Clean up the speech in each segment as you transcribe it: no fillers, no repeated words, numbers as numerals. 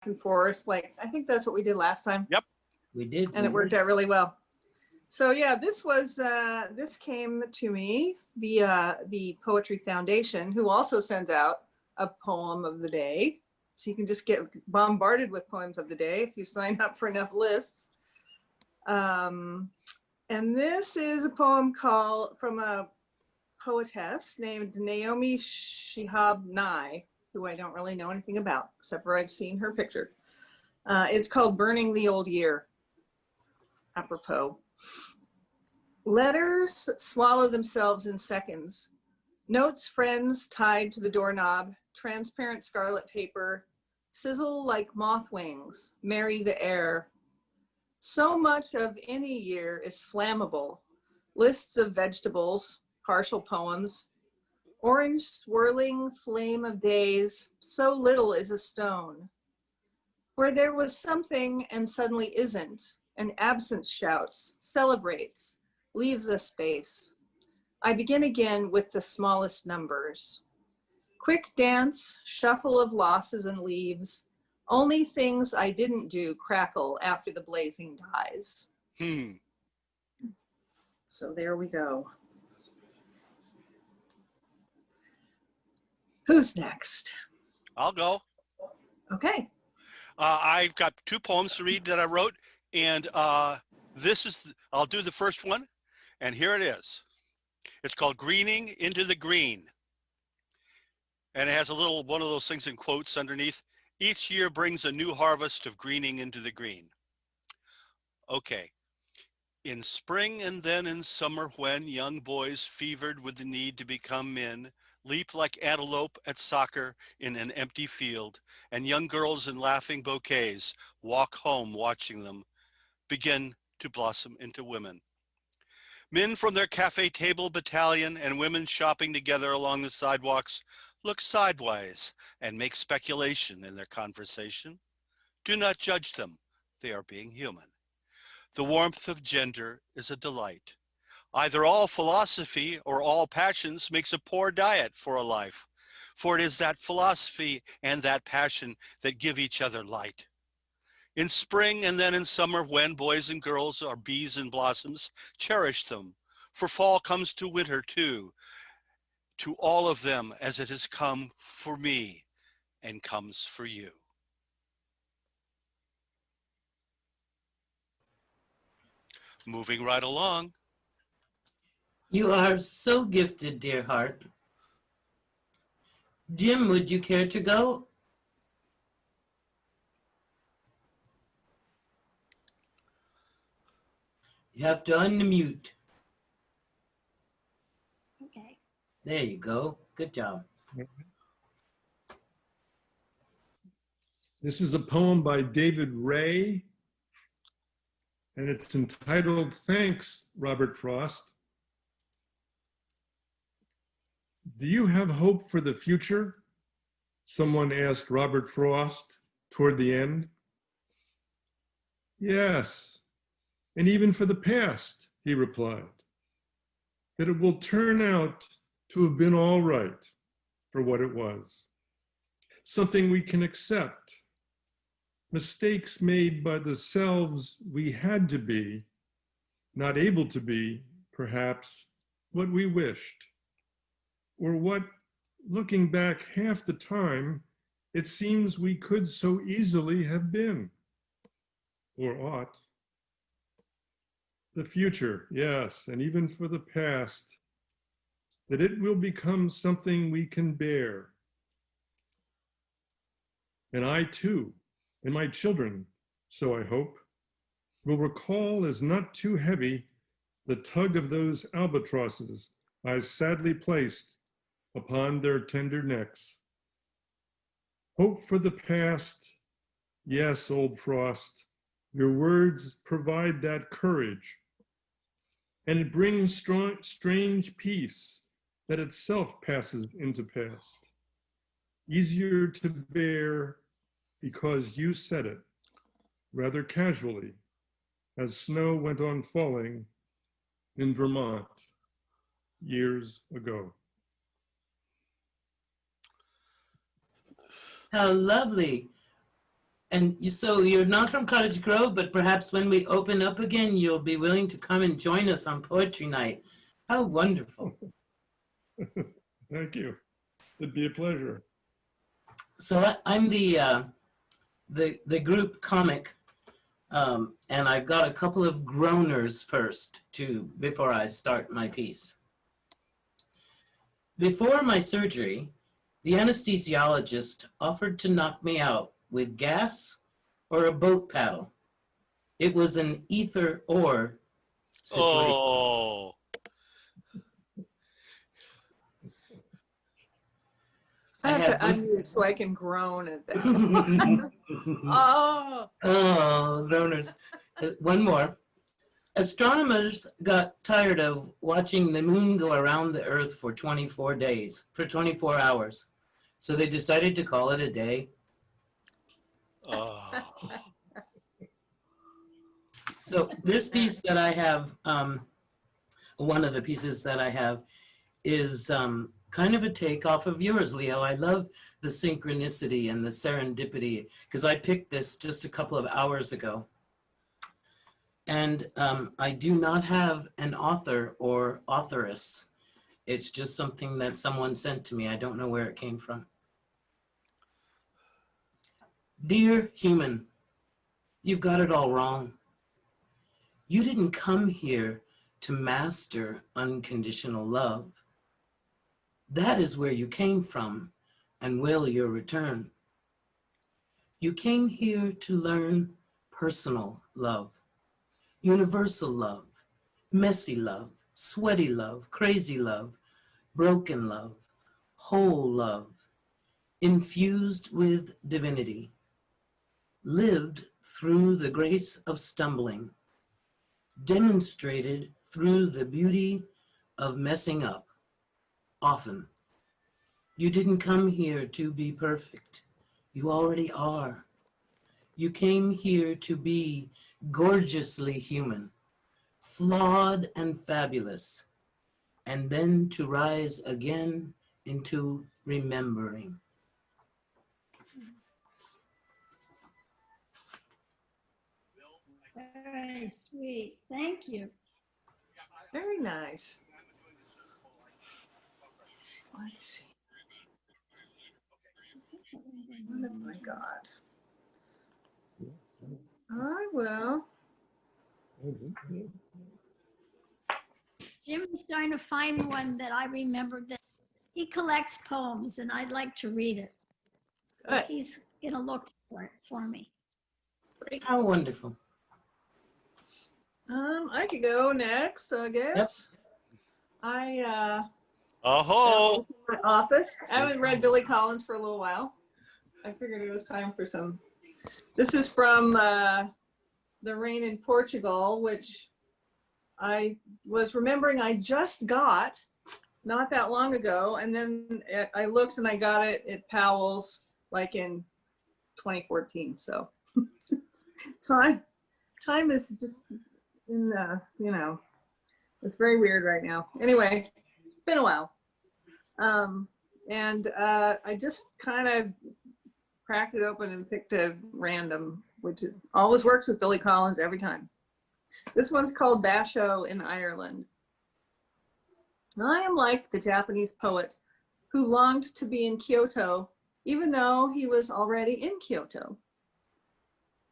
and forth. Like, I think that's what we did last time. Yep. We did. And it worked out really well. So yeah, this came to me via the Poetry Foundation, who also sends out a poem of the day. So you can just get bombarded with poems of the day if you sign up for enough lists. And this is a poem from a poetess named Naomi Shihab Nye, who I don't really know anything about, except for I've seen her picture. It's called Burning the Old Year, apropos. Letters swallow themselves in seconds. Notes, friends tied to the doorknob, transparent scarlet paper, sizzle like moth wings, marry the air. So much of any year is flammable. Lists of vegetables, partial poems, orange swirling flame of days, so little is a stone. Where there was something and suddenly isn't, and absence shouts, celebrates, leaves a space. I begin again with the smallest numbers. Quick dance, shuffle of losses and leaves, only things I didn't do crackle after the blazing dies. So there we go. Who's next? I'll go. Okay. I've got 2 poems to read that I wrote, and I'll do the first one, and here it is. It's called Greening into the Green. And it has one of those things in quotes underneath. Each year brings a new harvest of greening into the green. Okay. In spring and then in summer, when young boys fevered with the need to become men, leap like antelope at soccer in an empty field, and young girls in laughing bouquets walk home watching them begin to blossom into women. Men from their cafe table battalion and women shopping together along the sidewalks look sideways and make speculation in their conversation. Do not judge them. They are being human. The warmth of gender is a delight. Either all philosophy or all passions makes a poor diet for a life, for it is that philosophy and that passion that give each other light. In spring and then in summer, when boys and girls are bees and blossoms, cherish them, for fall comes to winter too, to all of them as it has come for me and comes for you. Moving right along. You are so gifted, dear heart. Jim, would you care to go? You have to unmute. Okay. There you go. Good job. This is a poem by David Ray, and it's entitled Thanks, Robert Frost. Do you have hope for the future? Someone asked Robert Frost toward the end. Yes, and even for the past, he replied, that it will turn out to have been all right for what it was. Something we can accept. Mistakes made by the selves we had to be, not able to be, perhaps, what we wished. Or what, looking back half the time, it seems we could so easily have been, or ought. The future, yes, and even for the past, that it will become something we can bear. And I too, and my children, so I hope, will recall as not too heavy the tug of those albatrosses I sadly placed upon their tender necks. Hope for the past, yes, old Frost, your words provide that courage, and it brings strange peace that itself passes into past. Easier to bear because you said it, rather casually, as snow went on falling in Vermont years ago. How lovely. And so you're not from Cottage Grove, but perhaps when we open up again, you'll be willing to come and join us on Poetry Night. How wonderful. Thank you. It'd be a pleasure. So I'm the group comic, and I've got a couple of groaners first before I start my piece. Before my surgery, the anesthesiologist offered to knock me out with gas or a boat paddle. It was an either or situation. Oh, I have to had one- unmute so I can groan at that. Oh, Oh, groaners. One more. Astronomers got tired of watching the moon go around the Earth for 24 hours. So they decided to call it a day. oh. So this piece that I have, one of the pieces that I have is kind of a take off of yours, Leo. I love the synchronicity and the serendipity because I picked this just a couple of hours ago. And I do not have an author or authoress. It's just something that someone sent to me. I don't know where it came from. Dear human, you've got it all wrong. You didn't come here to master unconditional love. That is where you came from and will your return. You came here to learn personal love, universal love, messy love, sweaty love, crazy love, broken love, whole love, infused with divinity, lived through the grace of stumbling, demonstrated through the beauty of messing up, often. You didn't come here to be perfect. You already are. You came here to be gorgeously human, flawed and fabulous, and then to rise again into remembering. Very sweet. Thank you. very nice. Let's see. Oh my God. I will. Jim is going to find one that I remembered that he collects poems and I'd like to read it. So Good. he's going to look for it for me. How wonderful. I could go next, I guess. I Oh, my office. I haven't read Billy Collins for a little while. I figured it was time for some. This is from The Rain in Portugal, which I was remembering I just got not that long ago. And then I looked and I got it at Powell's like in 2014. So time is just in the, you know, it's very weird right now. Anyway, it's been a while. I just kind of cracked it open and picked a random, which always works with Billy Collins every time. This one's called Basho in Ireland. I am like the Japanese poet who longed to be in Kyoto, even though he was already in Kyoto.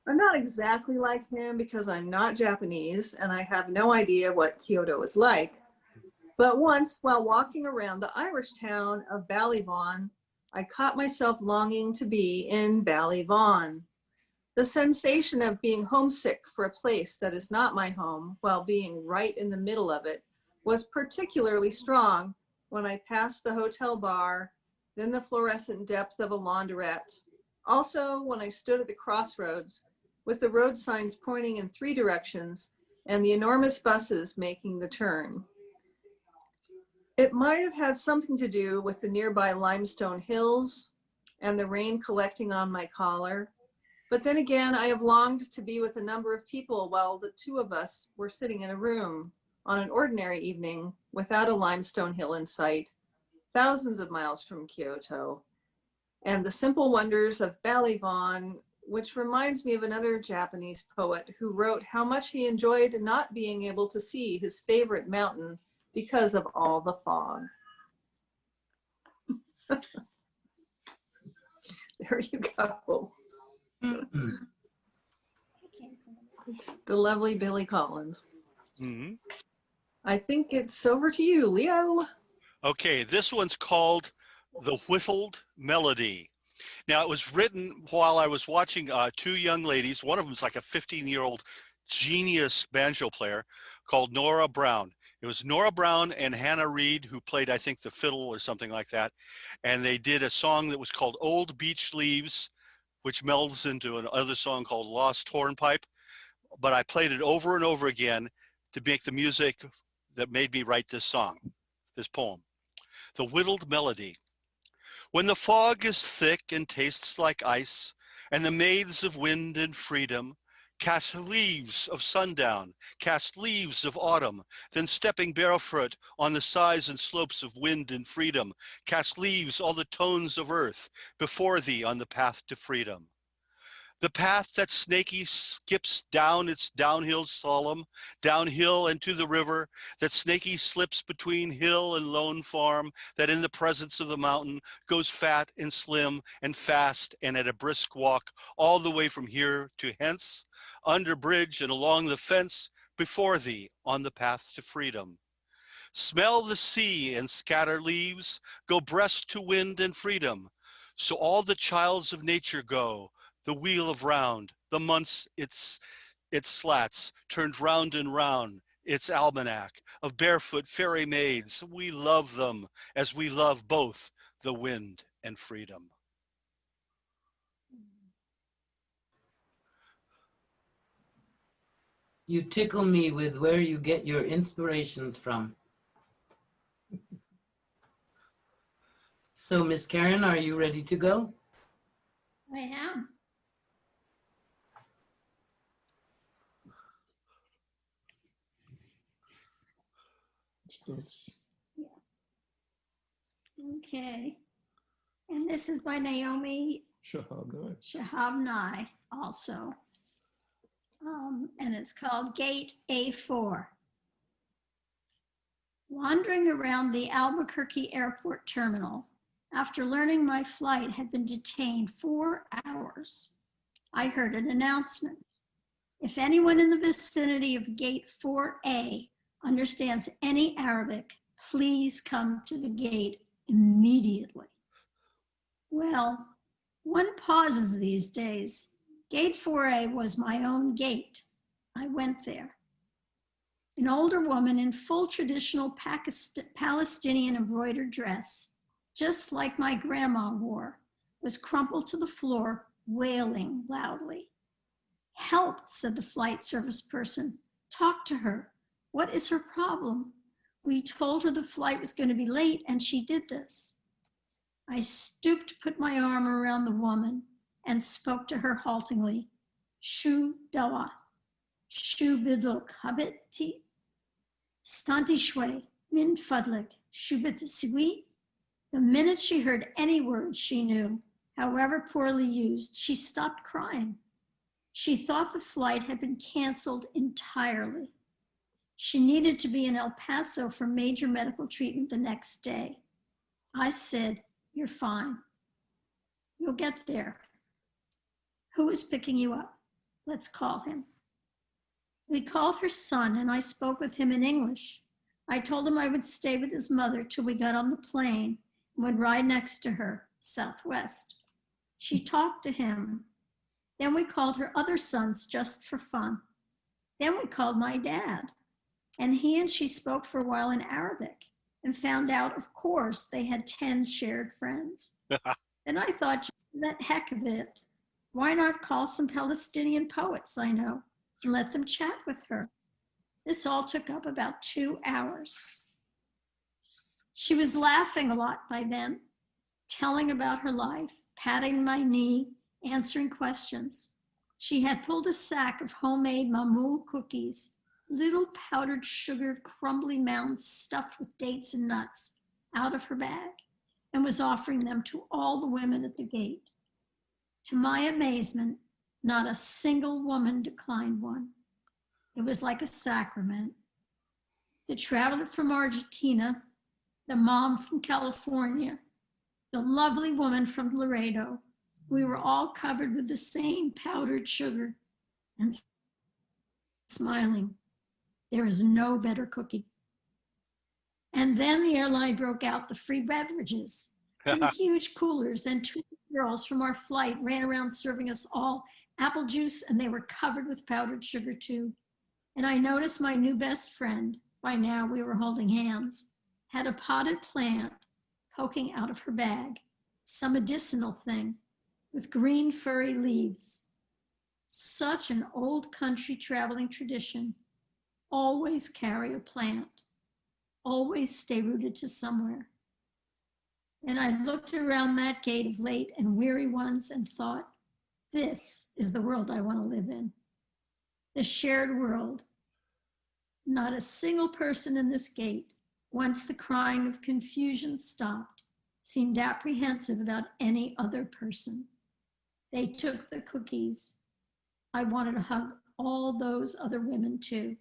I'm not exactly like him because I'm not Japanese and I have no idea what Kyoto is like. But once, while walking around the Irish town of Ballyvaughan, I caught myself longing to be in Ballyvaughan. The sensation of being homesick for a place that is not my home while being right in the middle of it was particularly strong when I passed the hotel bar, then the fluorescent depth of a laundrette. Also, when I stood at the crossroads with the road signs pointing in 3 directions and the enormous buses making the turn. It might have had something to do with the nearby limestone hills and the rain collecting on my collar. But then again, I have longed to be with a number of people while the 2 of us were sitting in a room on an ordinary evening without a limestone hill in sight, thousands of miles from Kyoto. And the simple wonders of Ballyvaughan which reminds me of another Japanese poet who wrote how much he enjoyed not being able to see his favorite mountain because of all the fog. There you go. It's the lovely Billy Collins. Mm-hmm. I think it's over to you, Leo. Okay, this one's called The Whittled Melody. Now, it was written while I was watching two young ladies. One of them's like a 15-year-old genius banjo player called Nora Brown. It was Nora Brown and Hannah Reed who played, I think, the fiddle or something like that. And they did a song that was called Old Beech Leaves, which melds into another song called Lost Hornpipe. But I played it over and over again to make the music that made me write this song, this poem. The Widdled Melody. When the fog is thick and tastes like ice, and the maids of wind and freedom cast leaves of sundown, cast leaves of autumn, then stepping barefoot on the sides and slopes of wind and freedom, cast leaves all the tones of earth before thee on the path to freedom. The path that snaky skips down its downhill solemn, downhill and to the river, that snaky slips between hill and lone farm, that in the presence of the mountain goes fat and slim and fast and at a brisk walk all the way from here to hence, under bridge and along the fence, before thee on the path to freedom. Smell the sea and scatter leaves, go breast to wind and freedom. So all the childs of nature go, the wheel of round, the months its slats, turned round and round, its almanac, of barefoot fairy maids. We love them as we love both the wind and freedom. You tickle me with where you get your inspirations from. So, Miss Karen, are you ready to go? I am. Okay. And this is by Naomi Shahab Nye also. And it's called Gate A4. Wandering around the Albuquerque airport terminal, after learning my flight had been detained 4 hours, I heard an announcement. If anyone in the vicinity of Gate 4A understands any Arabic, please come to the gate immediately. Well, one pauses these days. Gate 4A was my own gate. I went there. An older woman in full traditional Palestinian embroidered dress, just like my grandma wore, was crumpled to the floor, wailing loudly. Help, said the flight service person. Talk to her. What is her problem? We told her the flight was going to be late, and she did this. I stooped to put my arm around the woman and spoke to her haltingly. Shu dawa, shu biduk habiti, stanti shwe, min fadlik, shu bitisiwi. The minute she heard any word she knew, however poorly used, she stopped crying. She thought the flight had been canceled entirely. She needed to be in El Paso for major medical treatment the next day. I said, you're fine. You'll get there. Who is picking you up? Let's call him. We called her son and I spoke with him in English. I told him I would stay with his mother till we got on the plane and would ride next to her, Southwest. She talked to him. Then we called her other sons just for fun. Then we called my dad. And he and she spoke for a while in Arabic and found out, of course, they had 10 shared friends. And I thought, just for that heck of it, why not call some Palestinian poets I know and let them chat with her? This all took up about 2 hours. She was laughing a lot by then, telling about her life, patting my knee, answering questions. She had pulled a sack of homemade mamul cookies, little powdered sugared crumbly mounds stuffed with dates and nuts, out of her bag, and was offering them to all the women at the gate. To my amazement, Not a single woman declined one. It was like a sacrament. The traveler from Argentina, the mom from California, the lovely woman from Laredo, we were all covered with the same powdered sugar and smiling. There is no better cookie. And then the airline broke out the free beverages in huge coolers, and two girls from our flight ran around serving us all apple juice, and they were covered with powdered sugar too. And I noticed my new best friend, by now we were holding hands, had a potted plant poking out of her bag, some medicinal thing with green furry leaves. Such an old country traveling tradition. Always carry a plant. Always stay rooted to somewhere. And I looked around that gate of late and weary ones and thought, this is the world I want to live in. The shared world. Not a single person in this gate, once the crying of confusion stopped, seemed apprehensive about any other person. They took the cookies. I wanted to hug all those other women too.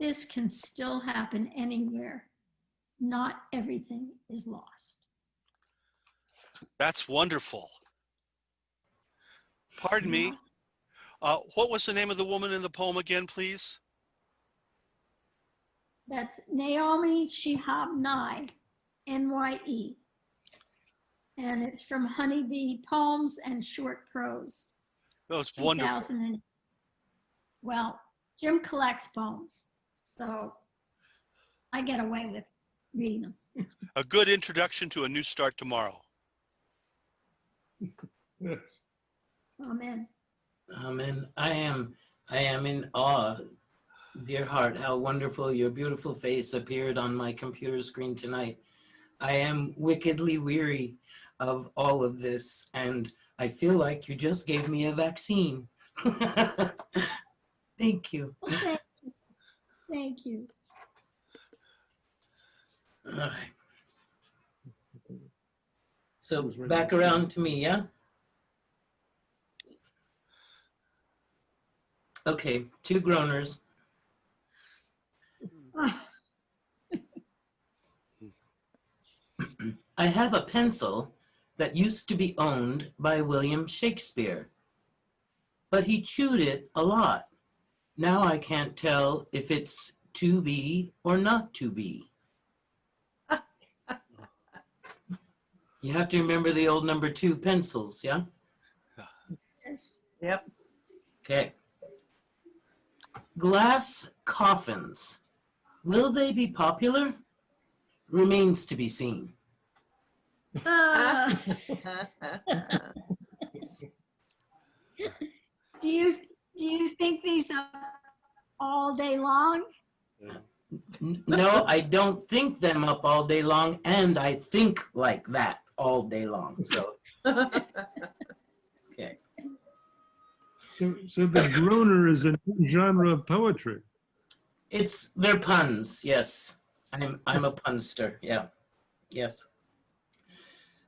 This can still happen anywhere. Not everything is lost. That's wonderful. Pardon me. What was the name of the woman in the poem again, please? That's Naomi Shihab Nye, N-Y-E. And it's from Honeybee Poems and Short Prose. That was wonderful. 2000. Well, Jim collects poems, so I get away with reading them. A good introduction to a new start tomorrow. Yes. Amen. Amen. I am in awe, dear heart, how wonderful your beautiful face appeared on my computer screen tonight. I am wickedly weary of all of this, and I feel like you just gave me a vaccine. Thank you. Well, thank you. Thank you. All right. So back around to me, yeah? Okay, two groaners. I have a pencil that used to be owned by William Shakespeare, but he chewed it a lot. Now I can't tell if it's to be or not to be. You have to remember the old number 2 pencils, yeah? Yes. Yep. Okay. Glass coffins. Will they be popular? Remains to be seen. Do you think these are all day long? No, I don't think them up all day long, and I think like that all day long. So, okay. So the groaner is a new genre of poetry. They're puns, yes. I'm a punster, yeah. Yes.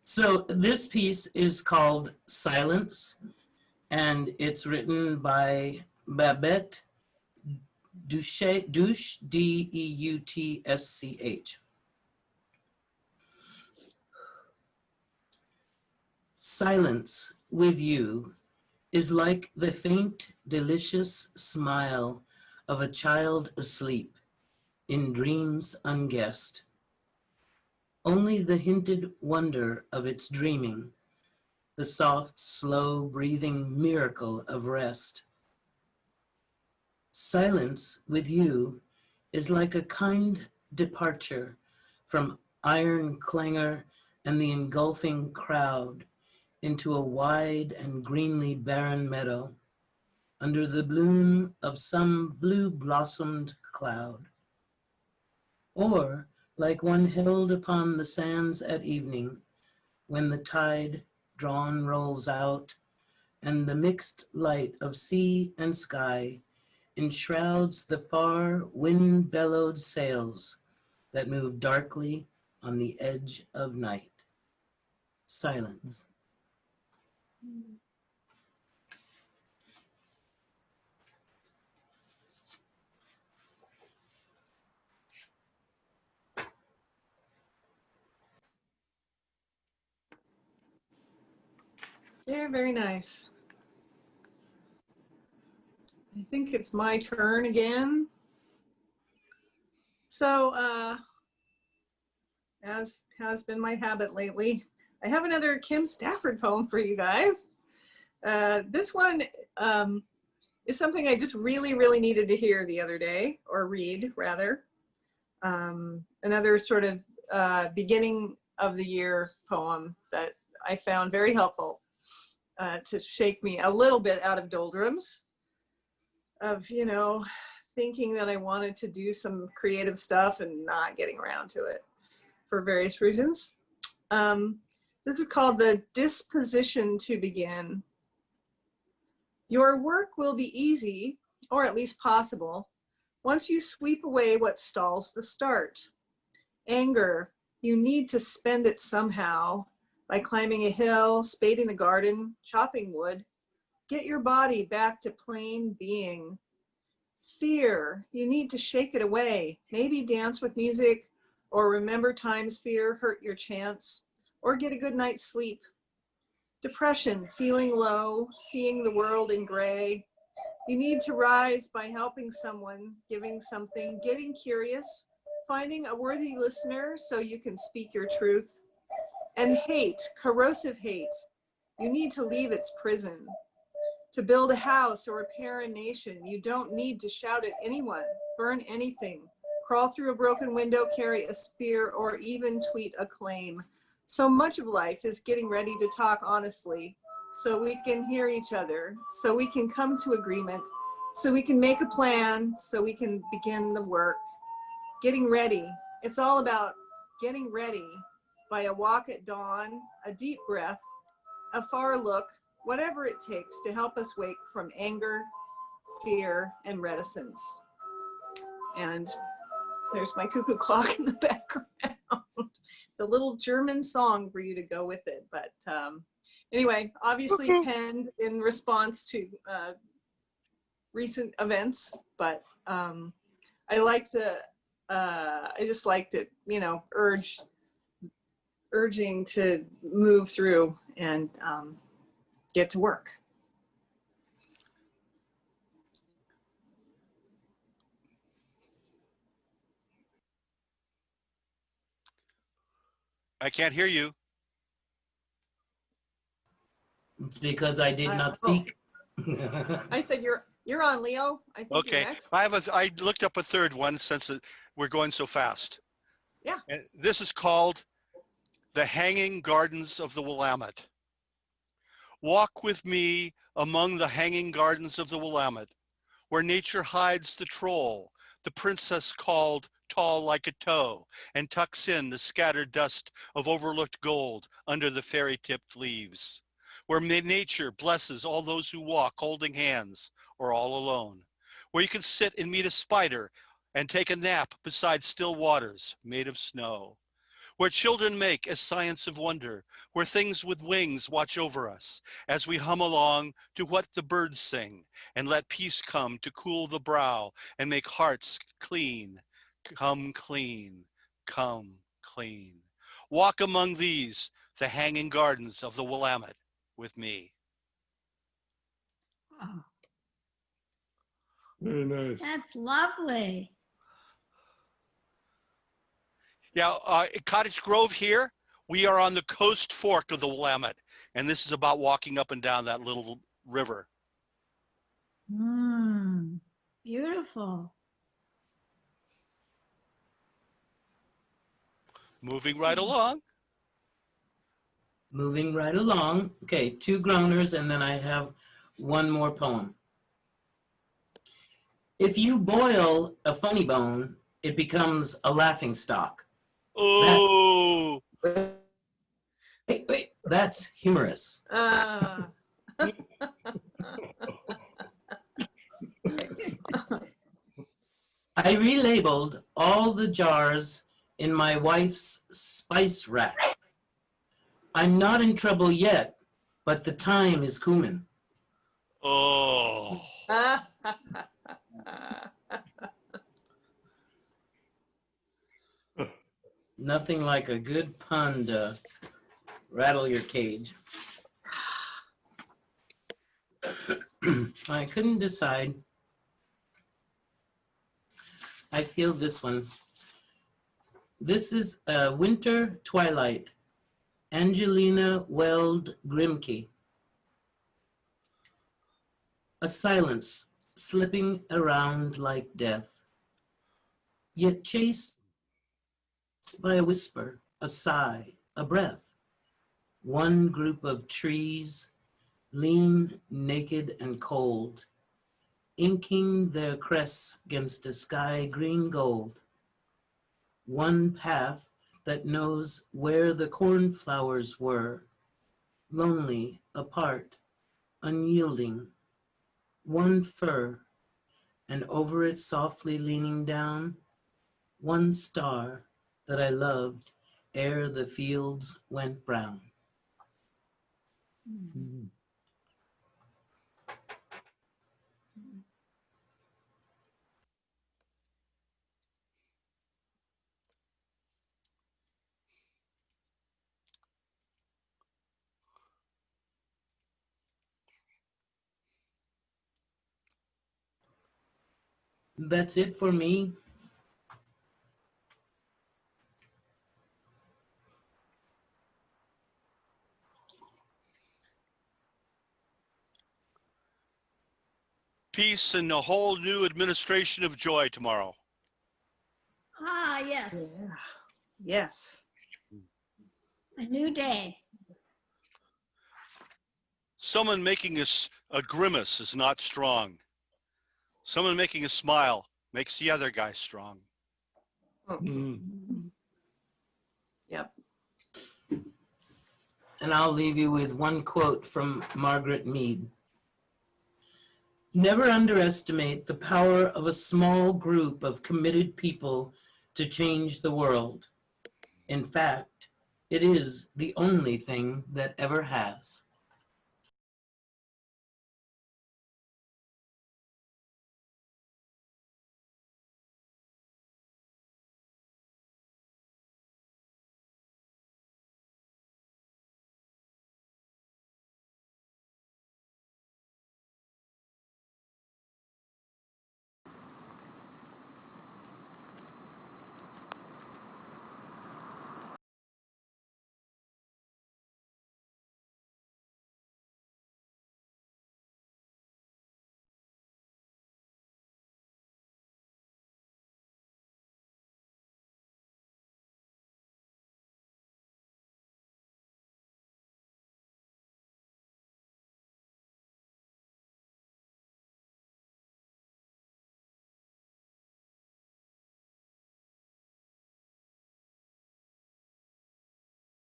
So this piece is called Silence, and it's written by Babette Douche, D-E-U-T-S-C-H. Silence with you is like the faint, delicious smile of a child asleep in dreams unguessed. Only the hinted wonder of its dreaming, the soft, slow breathing miracle of rest. Silence with you is like a kind departure from iron clangor and the engulfing crowd into a wide and greenly barren meadow under the bloom of some blue-blossomed cloud. Or like one held upon the sands at evening, when the tide drawn rolls out and the mixed light of sea and sky enshrouds the far wind-bellowed sails that move darkly on the edge of night. Silence. Very, very nice. I think it's my turn again. So, as has been my habit lately, I have another Kim Stafford poem for you guys. This one is something I just really, really needed to hear the other day, or read rather. Another sort of beginning of the year poem that I found very helpful to shake me a little bit out of doldrums of, you know, thinking that I wanted to do some creative stuff and not getting around to it for various reasons. This is called The Disposition to Begin. Your work will be easy, or at least possible, once you sweep away what stalls the start. Anger, you need to spend it somehow by climbing a hill, spading the garden, chopping wood. Get your body back to plain being. Fear, you need to shake it away. Maybe dance with music, or remember times fear hurt your chance, or get a good night's sleep. Depression, feeling low, seeing the world in gray. You need to rise by helping someone, giving something, getting curious, finding a worthy listener so you can speak your truth. And hate, corrosive hate, you need to leave its prison. To build a house or repair a nation, you don't need to shout at anyone, burn anything, crawl through a broken window, carry a spear, or even tweet a claim. So much of life is getting ready to talk honestly, so we can hear each other, so we can come to agreement, so we can make a plan, so we can begin the work. Getting ready. It's all about getting ready by a walk at dawn, a deep breath, a far look, whatever it takes to help us wake from anger, fear, and reticence. And there's my cuckoo clock in the background. The little German song for you to go with it. But anyway, obviously penned in response to recent events, but I like to, I just like to, you know, urging to move through and get to work. I can't hear you. It's because I did not speak. I said you're on, Leo. I think you're Okay, next. I looked up a third one since we're going so fast. Yeah. And this is called The Hanging Gardens of the Willamette. Walk with me among the hanging gardens of the Willamette, where nature hides the troll, the princess called tall like a toe, and tucks in the scattered dust of overlooked gold under the fairy-tipped leaves, where nature blesses all those who walk holding hands or all alone, where you can sit and meet a spider and take a nap beside still waters made of snow, where children make a science of wonder, where things with wings watch over us as we hum along to what the birds sing, and let peace come to cool the brow and make hearts clean. Come clean, come clean. Walk among these, the hanging gardens of the Willamette, with me. Oh, Very nice. that's lovely. Yeah, Cottage Grove here, we are on the coast fork of the Willamette, and this is about walking up and down that little river. Beautiful. Moving right along. Moving right along. Okay, 2 groaners, and then I have one more poem. If you boil a funny bone, it becomes a laughing stock. Oh. Wait, that's humorous. I relabeled all the jars in my wife's spice rack. I'm not in trouble yet, but the time is cumin. Oh. Nothing like a good pun to rattle your cage. I couldn't decide. I feel this one. This is Winter Twilight, Angelina Weld Grimke. A silence slipping around like death, yet chased by a whisper, a sigh, a breath. One group of trees, lean, naked, and cold, inking their crests against a sky green gold. One path that knows where the cornflowers were, lonely, apart, unyielding. One fir, and over it softly leaning down, one star that I loved ere the fields went brown. That's it for me. Peace and a whole new administration of joy tomorrow. Ah, yes, Yeah. Yes. a new day. Someone making a grimace is not strong. Someone making a smile makes the other guy strong. Yep. And I'll leave you with one quote from Margaret Mead. Never underestimate the power of a small group of committed people to change the world. In fact, it is the only thing that ever has.